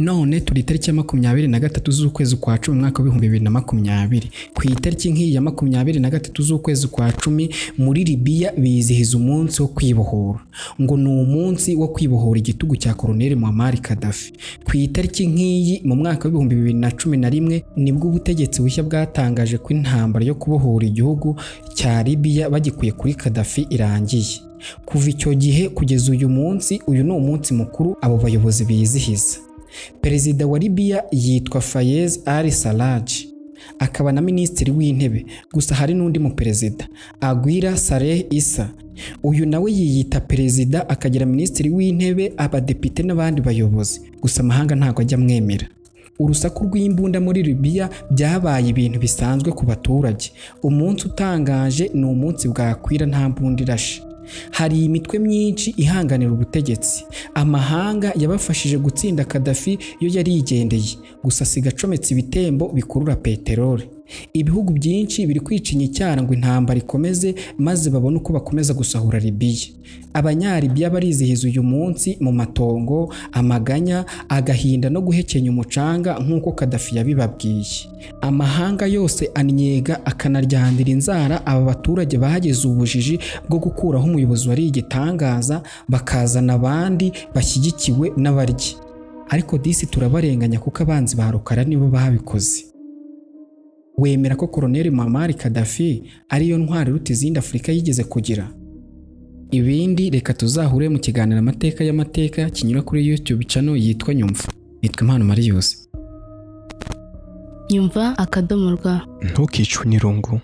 none turi tariki ya 23 z'ukwezi kwa 10 mwaka wa 2020. Ku itariki nk'iyi ya 23 z'ukwezi kwa 10 muri Libya bizihiza umunsi wo kwibohora, ngo ni umunsi wo kwibohora igitugu cya Colonel Muammar Gaddafi. Ku itariki nk'iyi mu mwaka wa 2011 nibwo ubutegetsi bushya bwatangaje ko intambara yo kubohora igihugu cya Libya bagikuye kuri Gaddafi irangiye. Kuva icyo gihe kugeza uyu munsi, uyu ni umunsi mukuru abo bayobozi bizihiza. Perezida wa Libya yitwa Fayez al-Sarraj, akaba na minisitiri w'intebe. Gusa hari n'undi mu perezida, Aguila Saleh Issa. Uyu nawe yiyita perezida, akagira minisitiri w'intebe, abadepite n'abandi bayobozi. Gusa amahanga ntabwo ajya amwemera. Urusaku rw'imbunda muri Libya byabaye ibintu bisanzwe ku baturage. Umunsi utangaje ni umunsi bwakwira nta mbunda irashe. Hari imitwe myinshi ihanganira ubutegetsi. Amahanga yabafashije gutsinda Gaddafi yo yari yigendeye, gusa asiga acometse ibitembo bikurura peteroli. Ibihugu byinshi biri kwicinya icyara ngo intambara ikomeze maze babone uko bakomeza gusahura Libya. Abanyalibiya barizihiza uyu munsi mu matongo, amaganya, agahinda no guhekenya umucanga nk'uko Gaddafi yabibabwiye. Amahanga yose anyega akanaryandira inzara aba baturage bahageze ubujiji bwo gukuraho umuyobozi wari igitangaza bakazana abandi bashyigikiwe n'abaryi. Ariko disi turabarenganya kuko abanzi ba Rukara nibo babikoze. Wemera ko Colonel Muammar Gaddafi ariyo ntwari iruta izindi Afurika yigeze kugira? Ibindi reka tuzahure mu kiganiro amateka y'amateka kinyura kuri YouTube channel yitwa Nyumva. Nitwa Impano Marius. Nyumva _rw. Ntukicwe n'irungu.